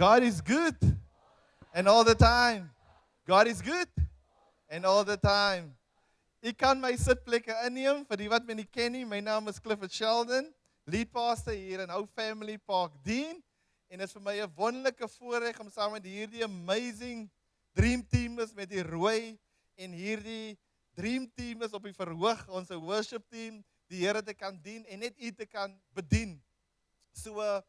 God is good. And all the time. God is good. And all the time. Ek kan my sitplekke inneem vir die wat my nie ken nie. My naam is Clifford Sheldon, lead pastor hier in Hope Family Park Dean. En dit is vir my 'n wonderlike voorreg om saam met hierdie amazing dream team is met die rooi en hierdie dream team is op die verhoog, ons worship team, die Here te kan dien en net U te kan bedien. So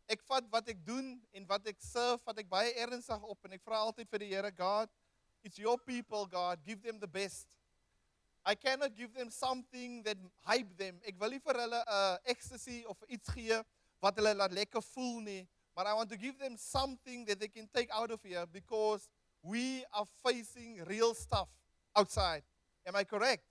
ek vat wat ek doen en wat ek serve, wat ek baie ernstig op en ek vra altyd vir die Here, God, it's your people, God, give them the best. I cannot give them something that hype them. Ek wil nie vir hulle ecstasy of iets gee wat hulle laat lekker voel nie, but I want to give them something that they can take out of here because we are facing real stuff outside. Am I correct?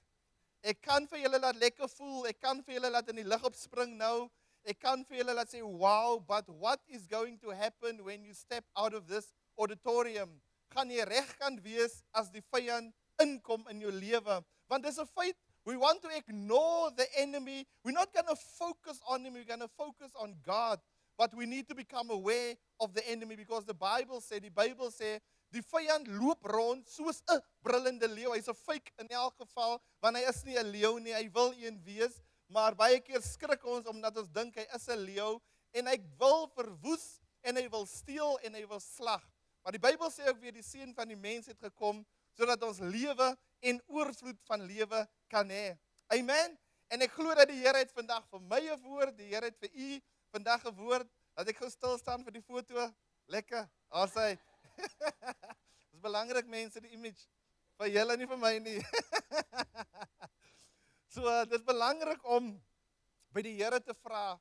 Ek kan vir julle laat lekker voel, ek kan vir julle laat in die lug opspring nou, ek kan vir julle laat sê, wow, but what is going to happen when you step out of this auditorium? Gaan jy regkant wees as die vyand inkom in jou lewe? Want dis 'n feit, we want to ignore the enemy. We're not going to focus on him, we're going to focus on God. But we need to become aware of the enemy because the Bible sê, die vyand loop rond soos 'n brullende leeu. Hy's 'n fake in elk geval, want hy is nie 'n leeu nie, hy wil een wees, maar baie keer skrik ons omdat ons dink hy is 'n leeu en hy wil verwoes en hy wil steel en hy wil slag. Maar die Bybel sê ook weer die seun van die mens het gekom sodat ons lewe en oorvloed van lewe kan hê. Amen. En ek glo dat die Here het vandag vir my 'n woord, die Here het vir u vandag 'n woord. Laat ek gou stil staan vir die foto. Lekker. Daar sê. Dis belangrik mense die image vir julle nie vir my nie. So dit is belangrik om by die Here te vra.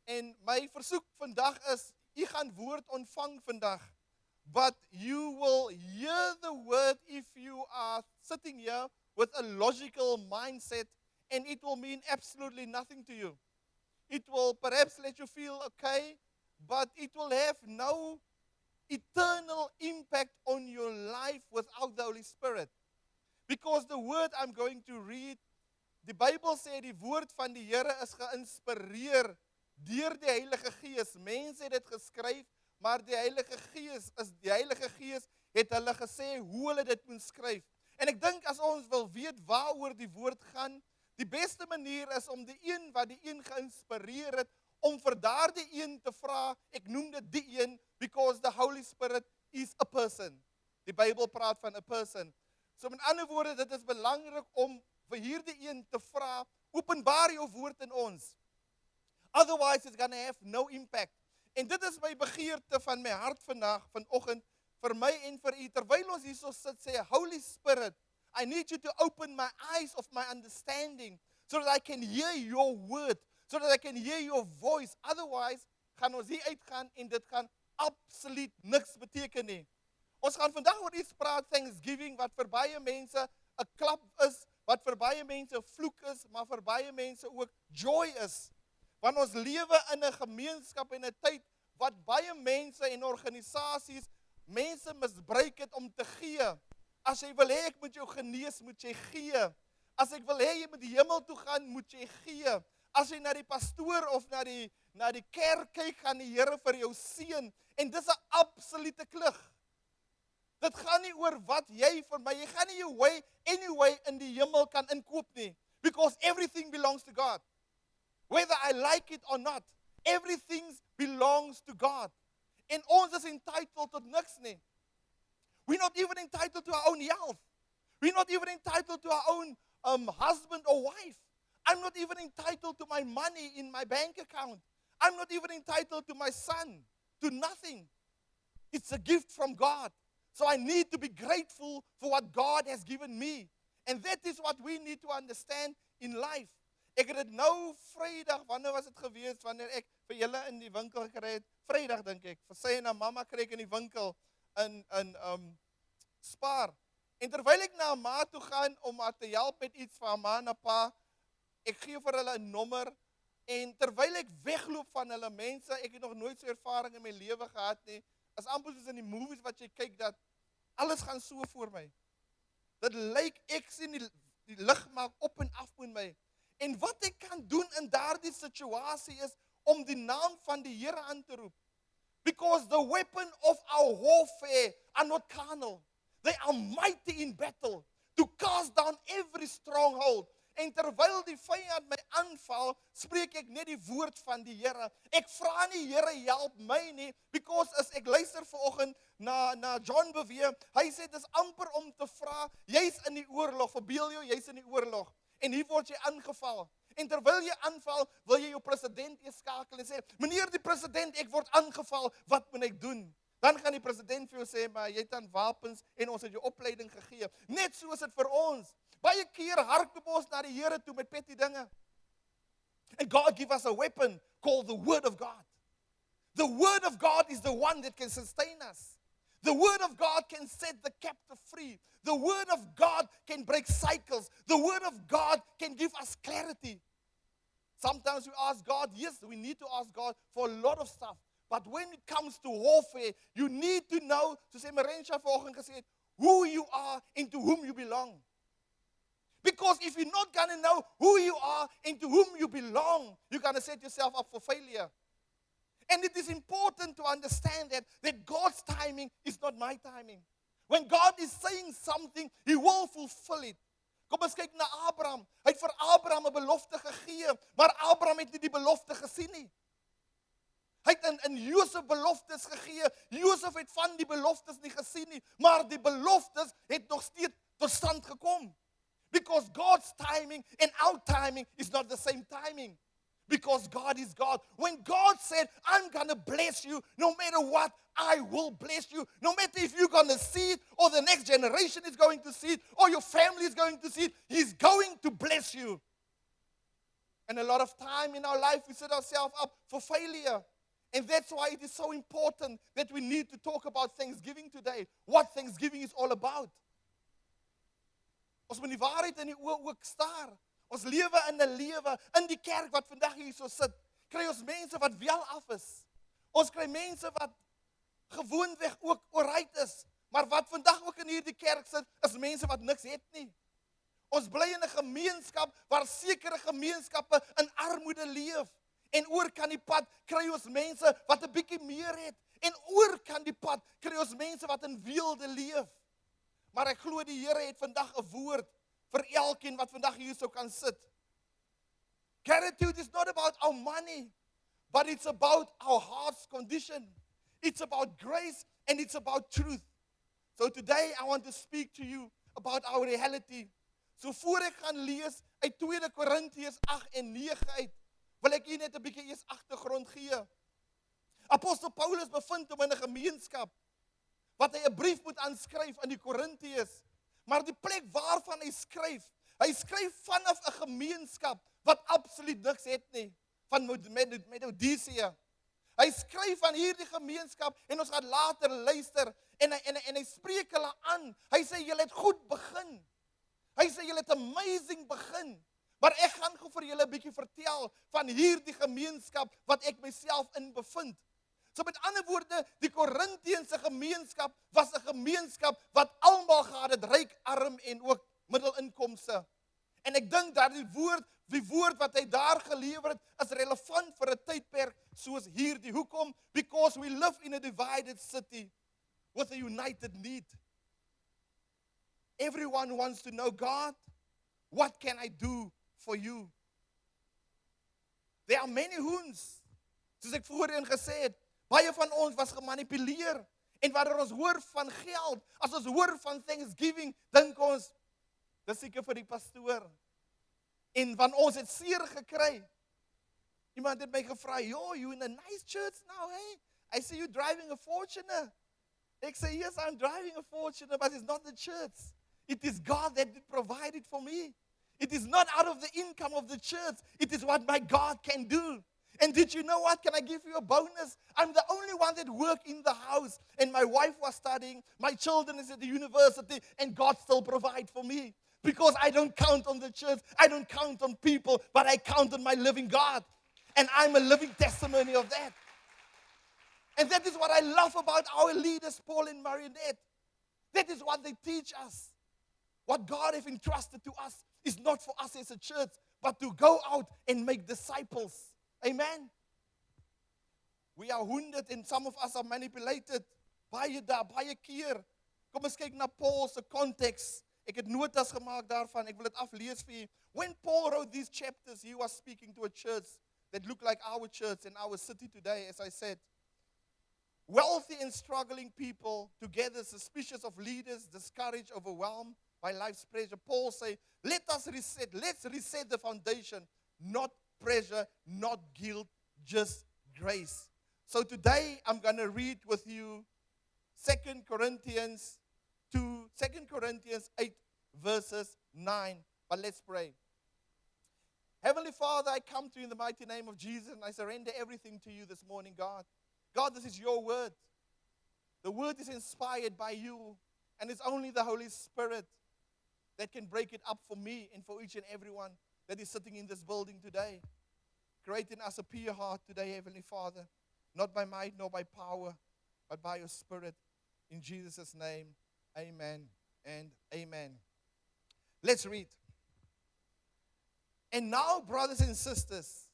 En my versoek vandag is u gaan woord ontvang vandag. But you will hear the word if you are sitting here with a logical mindset and it will mean absolutely nothing to you. It will perhaps let you feel okay, but it will have no eternal impact on your life without the Holy Spirit. Because the word I'm going to read, die Bybel sê die woord van die Here is geïnspireer deur die Heilige Gees. Mense het dit geskryf, maar die Heilige Gees het hulle gesê hoe hulle dit moet skryf. En ek dink as ons wil weet waaroor die woord gaan, die beste manier is om die een wat die een geïnspireer het, om vir daardie een te vra, ek noem dit die een, because the Holy Spirit is a person. Die Bybel praat van a person. So met ander woorde, dit is belangrik om vir hierdie een te vra, openbaar jou woord in ons. Otherwise it's going to have no impact. En dit is my begeerte van my hart vandag, vanoggend, vir my en vir u, terwyl ons hierso sit, sê, Holy Spirit, I need you to open my eyes of my understanding, so that I can hear your word, so that I can hear your voice. Otherwise, gaan ons hier uitgaan en dit gaan absoluut niks beteken nie. Ons gaan vandag oor iets praat, Thanksgiving, wat vir baie mense 'n klap is, wat vir baie mense 'n vloek is, maar vir baie mense ook joy is. Want ons lewe in 'n gemeenskap en 'n tyd wat baie mense en organisasies mense misbruik het om te gee. As jy wil hê ek moet jou genees, moet jy gee. As ek wil hê jy moet die hemel toe gaan, moet jy gee. As jy na die pastoor of na die kerk kyk, gaan die Here vir jou seën. En dis 'n absolute klug. Dit gaan nie oor wat jy vir my, jy gaan nie jou way anyway in die hemel kan inkoop nie. Because everything belongs to God. Whether I like it or not, everything belongs to God. En ons is entitled tot niks nie. We're not even entitled to our own health. We're not even entitled to our own husband or wife. I'm not even entitled to my money in my bank account. I'm not even entitled to my son, to nothing. It's a gift from God. So I need to be grateful for what God has given me. And that is what we need to understand in life. Ek het dit nou Vrydag, wanneer was dit gewees, wanneer ek vir julle in die winkel gekry het, Vrydag dink ek, vir sy en haar mamma kry ek in die winkel in Spar. En terwyl ek na 'n ma toe gaan om haar te help met iets vir haar ma en haar pa, ek gee vir hulle 'n nommer, en terwyl ek wegloop van hulle mense, ek het nog nooit so ervaring in my lewe gehad nie, as amper soos in die movies wat jy kyk, dat alles gaan so voor my. Dit lyk, ek sien die lig maak op en af met my. En wat ek kan doen in daardie situasie is, om die naam van die Here aan te roep. Because the weapon of our warfare are not carnal. They are mighty in battle to cast down every stronghold. En terwyl die vyand my aanval, spreek ek net die woord van die Here. Ek vra nie, Here, help my nie, because as ek luister vanoggend na John Bevere, hy sê dis amper om te vra, jy's in die oorlog, verbeel jou, jy's in die oorlog, en hier word jy aangeval. En terwyl jy aanval, wil jy jou president eers skakel en sê, meneer die president, ek word aangeval, wat moet ek doen? Dan gaan die president vir jou sê, maar jy het dan wapens en ons het jou opleiding gegee. Net so is dit vir ons. Baie keer hardloop ons na die Here toe met petty dinge. And God give us a weapon called the Word of God. The Word of God is the one that can sustain us. The Word of God can set the captive free. The Word of God can break cycles. The Word of God can give us clarity. Sometimes we ask God, yes, we need to ask God for a lot of stuff. But when it comes to warfare, you need to know, soos Emerensha vanoggend gesê het, who you are and to whom you belong. Because if you're not going to know who you are and to whom you belong, you're going to set yourself up for failure. And it is important to understand that God's timing is not my timing. When God is saying something, He will fulfill it. Kom ons kyk na Abraham. Hy het vir Abraham 'n belofte gegee, maar Abraham het nie die belofte gesien nie. Hy het in Josef beloftes gegee. Josef het van die beloftes nie gesien nie, maar die beloftes het nog steeds tot stand gekom. Because God's timing and our timing is not the same timing. Because God is God. When God said, I'm going to bless you, no matter what, I will bless you. No matter if you're going to see it, or the next generation is going to see it, or your family is going to see it, He's going to bless you. And a lot of time in our life, we set ourselves up for failure. And that's why it is so important that we need to talk about Thanksgiving today. What Thanksgiving is all about. Ons moet die waarheid in die oë ook staar. Ons lewe in 'n lewe in die kerk wat vandag hier so sit. Kry ons mense wat wel af is. Ons kry mense wat gewoonweg ook ooruit is. Maar wat vandag ook in hierdie kerk sit, is mense wat niks het nie. Ons bly in 'n gemeenskap waar sekere gemeenskappe in armoede leef. En oor kan die pad kry ons mense wat 'n bietjie meer het. En oor kan die pad kry ons mense wat in weelde leef. Maar ek glo die Here het vandag 'n woord vir elkeen wat vandag hier sou kan sit. Gratitude is not about our money, but it's about our heart's condition. It's about grace and it's about truth. So today I want to speak to you about our reality. So voor ek gaan lees uit 2 Korintiërs 8 en 9 uit, wil ek hier net 'n bietjie eers agtergrond gee. Apostel Paulus bevind hom in 'n gemeenskap wat hy 'n brief moet aanskryf aan die Korintiërs. Maar die plek waarvan hy skryf vanaf 'n gemeenskap wat absoluut niks het nie, van met Odyssea. Hy skryf aan hierdie gemeenskap en ons gaan later luister en hy spreek hulle aan. Hy sê julle het goed begin. Hy sê julle het amazing begin. Maar ek gaan gou vir julle 'n bietjie vertel van hierdie gemeenskap wat ek myself in bevind. So met ander woorde, die Korintiënse gemeenskap was 'n gemeenskap wat almal gehad het, ryk, arm en ook middelinkomste. En ek dink dat die woord wat hy daar gelewer het, is relevant vir 'n tydperk soos hierdie. Hoekom? Because we live in a divided city with a united need. Everyone wants to know, God, what can I do for you? There are many wounds. Soos ek voorheen gesê het, baie van ons was gemanipuleer. En wanneer ons hoor van geld, as ons hoor van Thanksgiving, dink ons, dis seker vir die pastoor. En van ons het seer gekry. Iemand het my gevra, "Yo, you in a nice church now, hey? I see you driving a Fortuner." Ek sê, "Yes, I'm driving a Fortuner, but it's not the church. It is God that did provide it for me. It is not out of the income of the church. It is what my God can do." And did you know what? Can I give you a bonus? I'm the only one that worked in the house. And my wife was studying. My children is at the university. And God still provides for me. Because I don't count on the church. I don't count on people. But I count on my living God. And I'm a living testimony of that. And that is what I love about our leaders, Paul and Marinette. That is what they teach us. What God has entrusted to us is not for us as a church, but to go out and make disciples. Amen. We are wounded and some of us are manipulated. Baie keer. Kom ons kyk na Paul se konteks. Ek het notas gemaak daarvan. Ek wil dit aflees vir u. When Paul wrote these chapters, he was speaking to a church that looked like our church in our city today, as I said. Wealthy and struggling people, together suspicious of leaders, discouraged, overwhelmed by life's pressure. Paul say, let's reset the foundation. Not pressure, not guilt, just grace. So today I'm going to read with you 2 Corinthians 8 verses 9. But let's pray. Heavenly Father, I come to you in the mighty name of Jesus, and I surrender everything to you this morning, God. God, this is your word. The word is inspired by you, and it's only the Holy Spirit that can break it up for me and for each and everyone that is sitting in this building today. Create in us a pure heart today, Heavenly Father, not by might nor by power, but by your Spirit. In Jesus' name, amen and amen. Let's read. And now, brothers and sisters,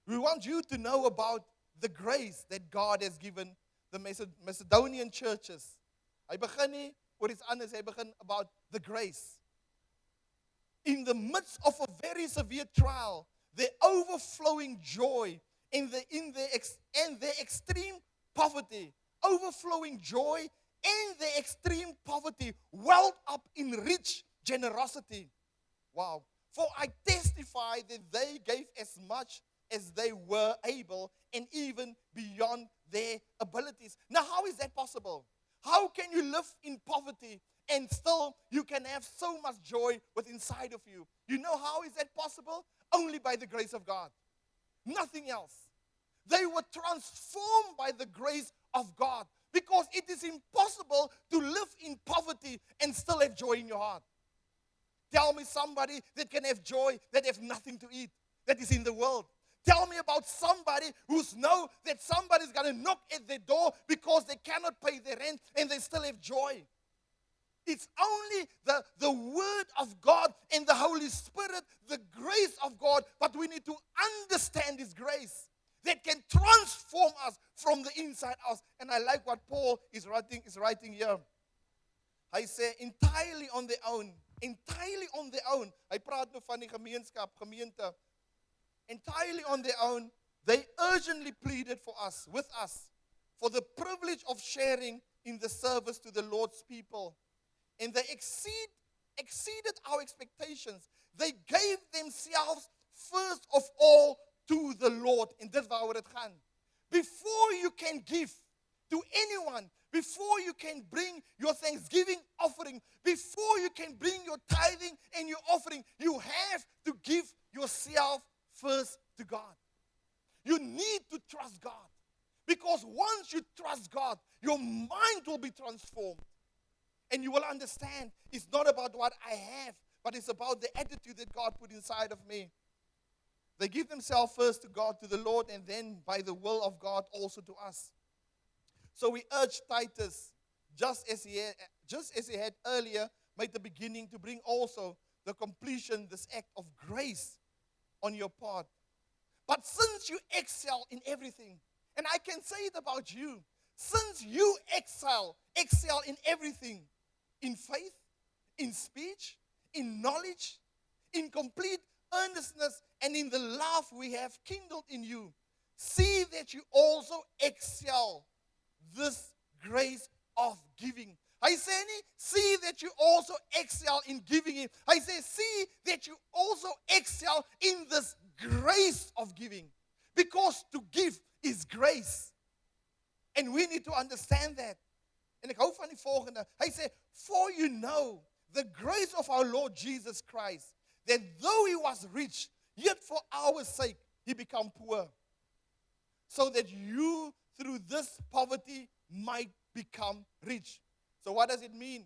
we want you to know about the grace that God has given the Macedonian churches. Hy begin nie oor iets anders, hy begin about the grace. In the midst of a very severe trial, their overflowing joy and their extreme poverty, overflowing joy and their extreme poverty welled up in rich generosity. Wow. For I testify that they gave as much as they were able and even beyond their abilities. Now, how is that possible? How can you live in poverty and still you can have so much joy within inside of you? You know how is that possible? Only by the grace of God. Nothing else. They were transformed by the grace of God, because it is impossible to live in poverty and still have joy in your heart. Tell me somebody that can have joy that has nothing to eat, that is in the world. Tell me about somebody who's know that somebody's going to knock at their door because they cannot pay their rent and they still have joy. It's only the Word of God and the Holy Spirit, the grace of God, but we need to understand His grace that can transform us from the inside out. And I like what Paul is writing here. Hy sê, entirely on their own. Entirely on their own. Hy praat nou van die gemeenskap, gemeente. Entirely on their own, they urgently pleaded with us, for the privilege of sharing in the service to the Lord's people. And they exceeded our expectations. They gave themselves first of all to the Lord. En dit waaroor dit gaan. Before you can give to anyone, before you can bring your thanksgiving offering, before you can bring your tithing and your offering, you have to give yourself first to God. You need to trust God. Because once you trust God, your mind will be transformed. And you will understand it's not about what I have, but it's about the attitude that God put inside of me. They give themselves first to God, to the Lord, and then by the will of God also to us. So we urge Titus, just as he had earlier made the beginning, to bring also the completion, this act of grace on your part. But since you excel in everything, and I can say it about you, since you excel in everything, in faith, in speech, in knowledge, in complete earnestness, and in the love we have kindled in you, see that you also excel this grace of giving. Hy sê nie, see that you also excel in giving it. Hy sê, see that you also excel in this grace of giving. Because to give is grace. And we need to understand that. En ek hou van die volgende. Hy sê, for you know the grace of our Lord Jesus Christ, that though he was rich, yet for our sake he became poor, so that you through this poverty might become rich. So what does it mean?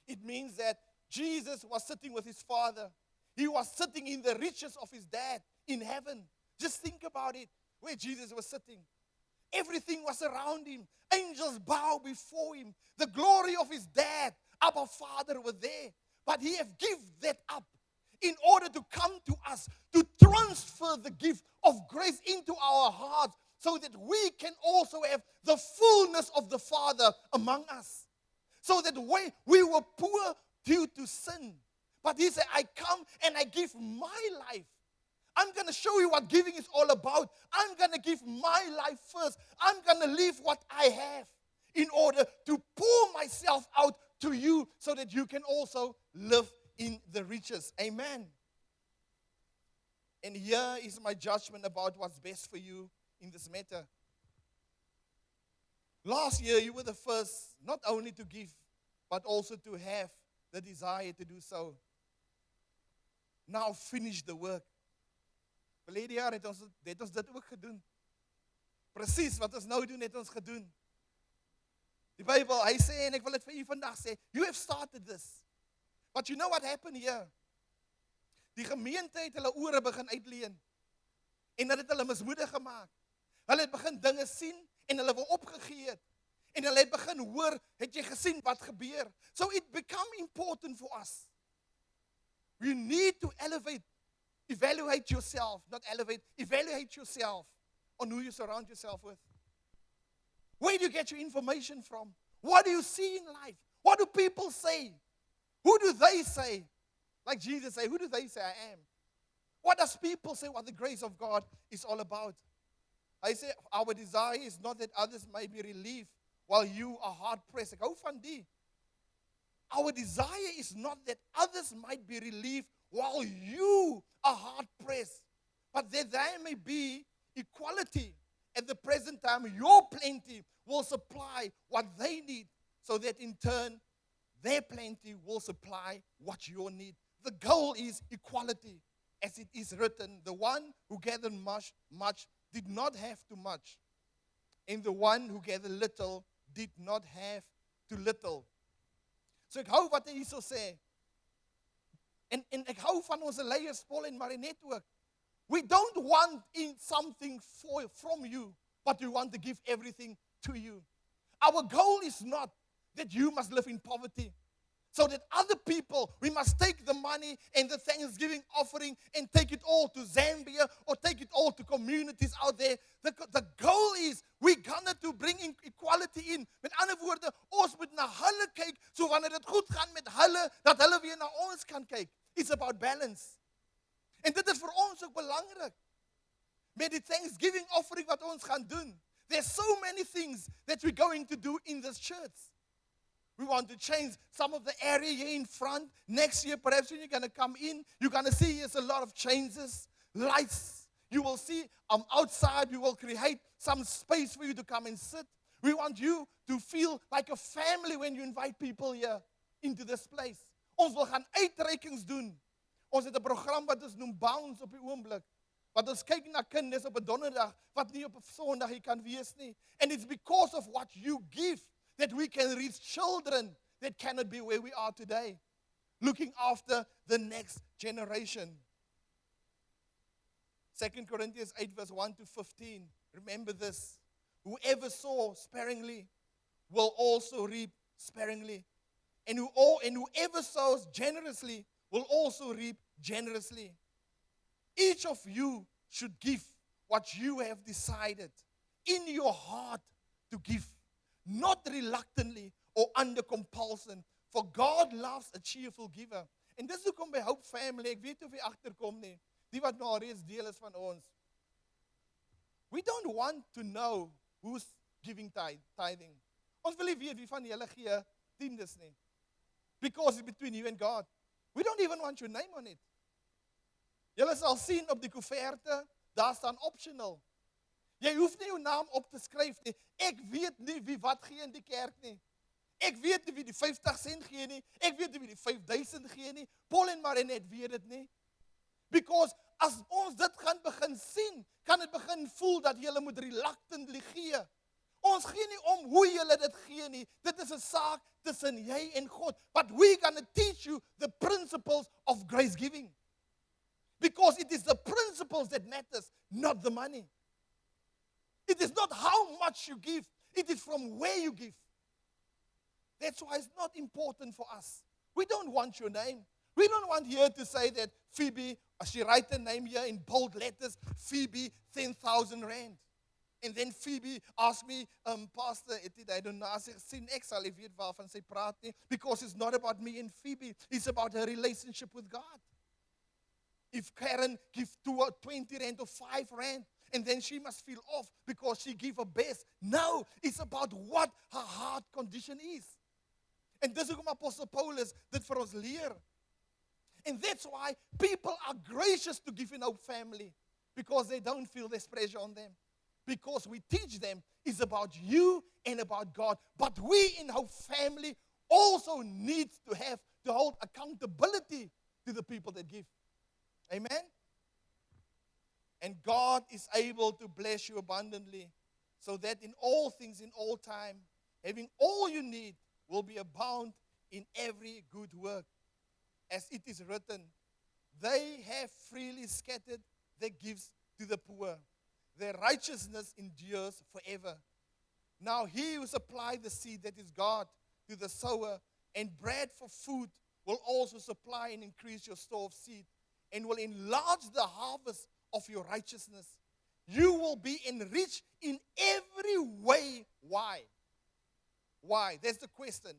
It means that Jesus was sitting with his Father. He was sitting in the riches of his dad in heaven. Just think about it, where Jesus was sitting. Everything was around him. Angels bow before him. The glory of his dad, Abba Father, were there. But he have given that up in order to come to us, to transfer the gift of grace into our hearts, so that we can also have the fullness of the Father among us. So that we were poor due to sin. But he said, I come and I give my life. I'm going to show you what giving is all about. I'm going to give my life first. I'm going to leave what I have in order to pour myself out to you so that you can also live in the riches. Amen. And here is my judgment about what's best for you in this matter. Last year, you were the first not only to give, but also to have the desire to do so. Now finish the work. Verlede jaar het ons dit ook gedoen. Presies wat ons nou doen, het ons gedoen. Die Bybel, hy sê, en ek wil dit vir u vandag sê, you have started this. But you know what happened here? Die gemeente het hulle ore begin uitleen. En dit het hulle mismoedig gemaak. Hulle het begin dinge sien en hulle wil opgegee het. En hulle het begin hoor, het jy gesien wat gebeur? So it become important for us. You need to evaluate yourself on who you surround yourself with. Where do you get your information from? What do you see in life? What do people say? Who do they say? Like Jesus said, who do they say I am? What does people say what the grace of God is all about? I say, our desire is not that others may be relieved while you are hard-pressed. Ek hou van die. Our desire is not that others might be relieved while you are hard-pressed, but that there may be equality. At the present time, your plenty will supply what they need, so that in turn, their plenty will supply what you need. The goal is equality. As it is written, the one who gathered much did not have too much, and the one who gathered little did not have too little. So ek hou wat hy hierso sê. En ek hou van ons leiers, Paul en Marinette ook. We don't want in something from you, but we want to give everything to you. Our goal is not that you must live in poverty, so that other people, we must take the money and the Thanksgiving offering and take it all to Zambia or take it all to communities out there. The goal is we're gonna to bring in equality in. Met ander woorde, ons moet na hulle kyk, so wanneer dit goed gaan met hulle, dat hulle weer na ons kan kyk. It's about balance. En dit is vir ons ook belangrik. Met die Thanksgiving offering wat ons gaan doen. There's so many things that we're going to do in this church. We want to change some of the area here in front. Next year, perhaps when you're going to come in, you're going to see there's a lot of changes. Lights. You will see outside, we will create some space for you to come and sit. We want you to feel like a family when you invite people here into this place. Ons wil gaan uitreikings doen. Ons het 'n program wat ons noem Bounce op die oomblik. Wat ons kyk na kinders op 'n donderdag wat nie op 'n Sondag hier kan wees nie. And it's because of what you give that we can reach children that cannot be where we are today. Looking after the next generation. 2 Corinthians 8 verse 1 to 15. Remember this. Whoever sows sparingly will also reap sparingly. And whoever sows generously will also reap generously. Each of you should give what you have decided in your heart to give, not reluctantly or under compulsion, for God loves a cheerful giver. En dis hoekom by Hope Family, ek weet of jy agterkom nie, die wat nou reeds deel is van ons. We don't want to know who's giving tithing. Ons wil nie weet wie van julle gee tiendes nie. Because it's between you and God. We don't even want your name on it. Julle sal sien op die koeverte, daar staan optional. Jy hoef nie jou naam op te skryf nie. Ek weet nie wie wat gee in die kerk nie. Ek weet nie wie die 50 sent gee nie. Ek weet nie wie die 5000 gee nie. Paul en Marinette weet dit nie. Because as ons dit gaan begin sien, kan dit begin voel dat julle moet reluctantly gee. Ons gee nie om hoe julle dit gee nie. Dit is 'n saak tussen jy en God. But we're going to teach you the principles of grace giving. Because it is the principles that matters, not the money. It is not how much you give. It is from where you give. That's why it's not important for us. We don't want your name. We don't want here to say that Phoebe, she write the name here in bold letters, Phoebe, 10,000 rand. En then Phoebe asked me, Pastor, I don't know, as ek sien ek sal nie weet waarvan sy praat nie, because it's not about me and Phoebe, it's about her relationship with God. If Karen give 20 rand or 5 rand, and then she must feel off because she give her best. No, it's about what her heart condition is. En dis hoekom Apostel Paulus dit vir ons leer. And that's why people are gracious to give in our family, because they don't feel this pressure on them. Because we teach them it's about you and about God. But we in our family also need to hold accountability to the people that give. Amen? And God is able to bless you abundantly, so that in all things, in all time, having all you need will be abound in every good work. As it is written, they have freely scattered their gifts to the poor. Their righteousness endures forever. Now he who supplied the seed, that is God, to the sower, and bread for food, will also supply and increase your store of seed, and will enlarge the harvest of your righteousness. You will be enriched in every way. Why? Why? That's the question.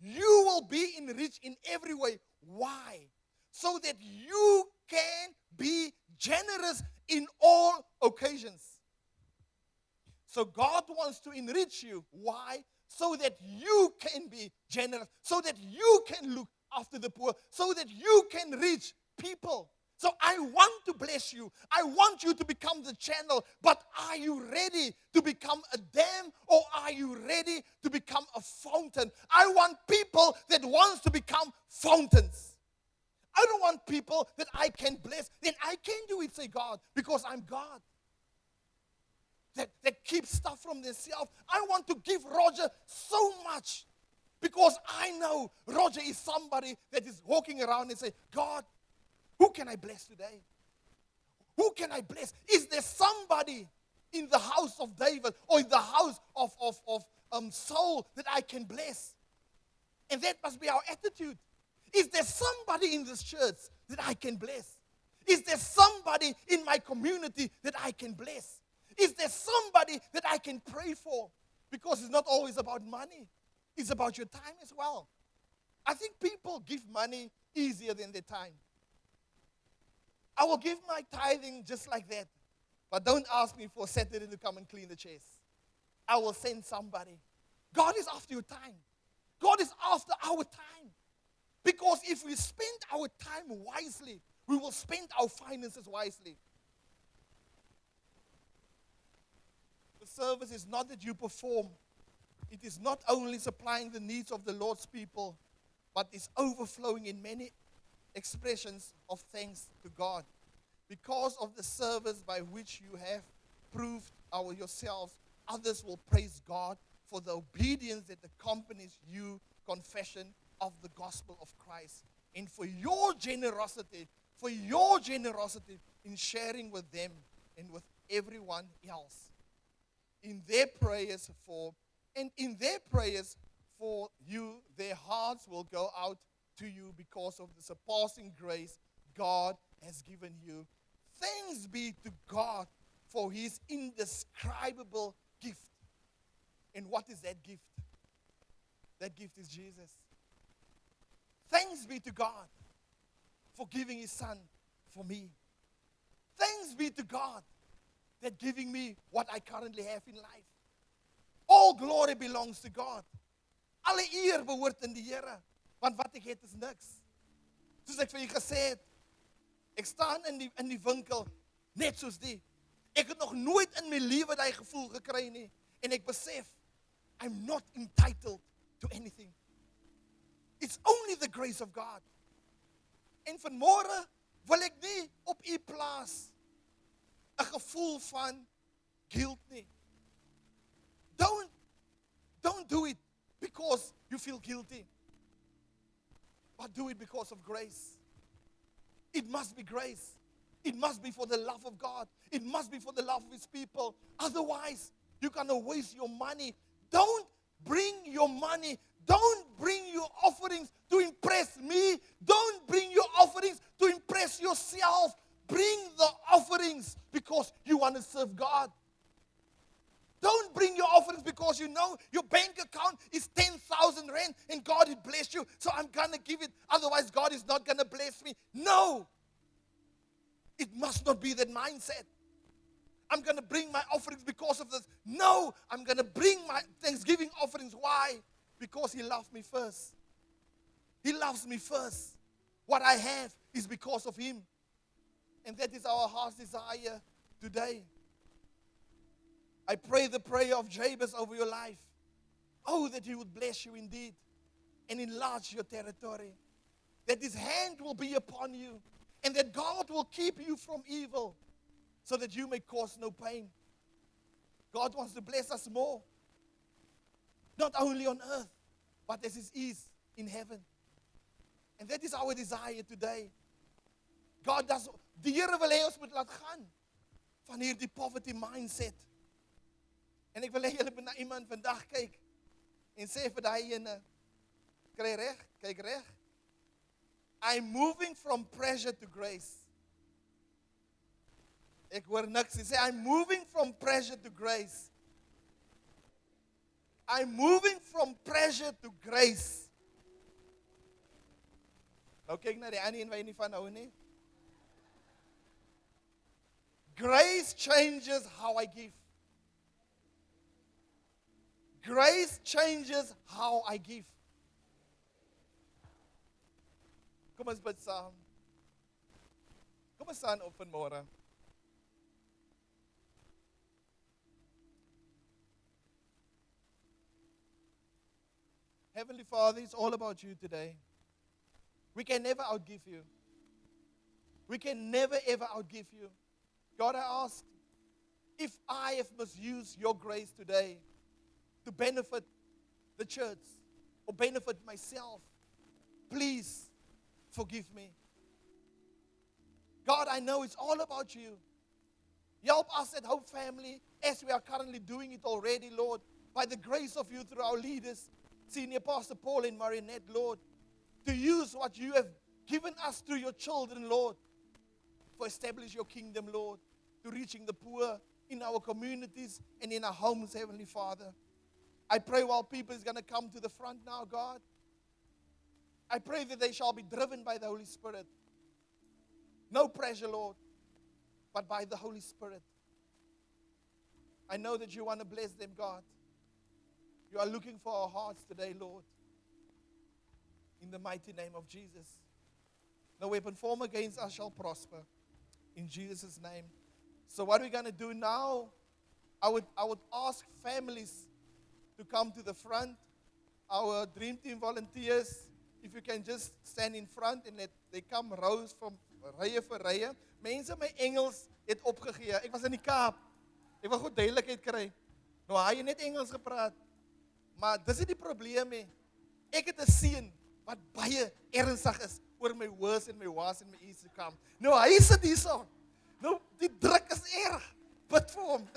You will be enriched in every way. Why? So that you can be generous in all occasions. So God wants to enrich you. Why? So that you can be generous, so that you can look after the poor, so that you can reach people. So I want to bless you. I want you to become the channel, but are you ready to become a dam, or are you ready to become a fountain? I want people that wants to become fountains. I don't want people that I can bless. Then I can do it, say God, because I'm God. That keeps stuff from themselves. I want to give Roger so much, because I know Roger is somebody that is walking around and say, God, who can I bless today? Who can I bless? Is there somebody in the house of David or in the house of Saul that I can bless? And that must be our attitude. Is there somebody in this church that I can bless? Is there somebody in my community that I can bless? Is there somebody that I can pray for? Because it's not always about money. It's about your time as well. I think people give money easier than their time. I will give my tithing just like that. But don't ask me for Saturday to come and clean the chairs. I will send somebody. God is after your time. God is after our time. Because if we spend our time wisely, we will spend our finances wisely. The service is not that you perform. It is not only supplying the needs of the Lord's people, but is overflowing in many expressions of thanks to God. Because of the service by which you have proved yourselves, others will praise God for the obedience that accompanies your confession of the gospel of Christ, and for your generosity in sharing with them and with everyone else. In their prayers for you, their hearts will go out to you because of the surpassing grace God has given you. Thanks be to God for his indescribable gift. And what is that gift? That gift is Jesus. Thanks be to God for giving his son for me. Thanks be to God that giving me what I currently have in life. All glory belongs to God. Alle eer behoort in die Here, want wat ek het is niks. Soos ek vir julle gesê het, ek staan in die winkel net soos die. Ek het nog nooit in my lewe daai gevoel gekry nie, en ek besef I'm not entitled to anything. It's only the grace of God. En vanmôre wil ek nie op u plaas 'n gevoel van guilt nie. Don't do it because you feel guilty. But do it because of grace. It must be grace. It must be for the love of God. It must be for the love of his people. Otherwise, you're going to waste your money. Don't bring your money. Don't bring your offerings to impress me. Don't bring your offerings to impress yourself. Bring the offerings because you want to serve God. Don't bring your offerings because you know your bank account is 10,000 rand and God has blessed you, so I'm going to give it. Otherwise, God is not going to bless me. No. It must not be that mindset. I'm going to bring my offerings because of this. No, I'm going to bring my Thanksgiving offerings. Why? Because He loved me first. He loves me first. What I have is because of Him. And that is our heart's desire today. I pray the prayer of Jabez over your life. Oh, that He would bless you indeed and enlarge your territory. That His hand will be upon you and that God will keep you from evil so that you may cause no pain. God wants to bless us more. Not only on earth, but as it is in heaven. And that is our desire today. God does, die Here wil hê ons moet laat gaan van hierdie poverty mindset. En ek wil hê julle moet na iemand vandag kyk en sê vir daai ene, kry reg, kyk reg. I'm moving from pressure to grace. Ek hoor niks. Hy sê I'm moving from pressure to grace. I'm moving from pressure to grace. Nou kyk na die ander een wat jy nie van hou nie. Grace changes how I give. Grace changes how I give. Kom ons bid saam. Kom ons staan op vanmôre. Heavenly Father, it's all about you today. We can never outgive you. We can never ever outgive you. God, I ask, if I have misused your grace today to benefit the church or benefit myself, please forgive me. God, I know it's all about you. Help us at Hope Family as we are currently doing it already, Lord, by the grace of you through our leaders, Senior Pastor Paul and Marinette, Lord, to use what you have given us through your children, Lord, for establish your kingdom, Lord, to reaching the poor in our communities and in our homes, Heavenly Father. I pray while people is going to come to the front now, God, I pray that they shall be driven by the Holy Spirit. No pressure, Lord, but by the Holy Spirit. I know that you want to bless them, God. You are looking for our hearts today, Lord. In the mighty name of Jesus. No weapon formed against us shall prosper. In Jesus' name. So what we're going to do now, I would ask families to come to the front. Our Dream Team volunteers, if you can just stand in front and let they come rows from rye vir rye. Mense my Engels het opgegee. Ek was in die Kaap. Ek wil goed duidelikheid kry. Nou hy het net Engels gepraat. Maar dis nie die probleem nie. Ek het 'n seun wat baie ernstig is oor my words en my was en my ease to come. Nou hy sit hierso. Nou die druk is erg. Bid vir hom.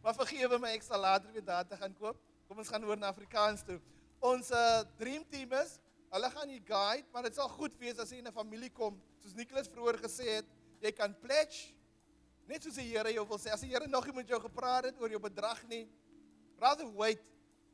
Maar vergewe my, ek sal later weer data gaan koop. Kom ons gaan oor na Afrikaans toe. Ons Dream Team is, hulle gaan nie guide, maar dit sal goed wees as jy in 'n familie kom. Soos Nicholas vroeër gesê het, jy kan pledge. Net soos die Here jou wil sê, as die Here nog nie met jou gepraat het oor jou bedrag nie, rather wait.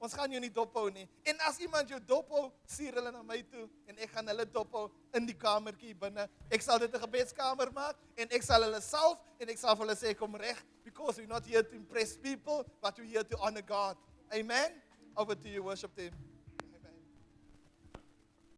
Ons gaan jou nie dophou nie. En as iemand jou dophou, stuur hulle na my toe en ek gaan hulle dophou in die kamertjie binne. Ek sal dit 'n gebedskamer maak en ek sal hulle salf en ek sal vir hulle sê kom reg, because we're not here to impress people, but we're here to honor God. Amen. Over to you, worship team.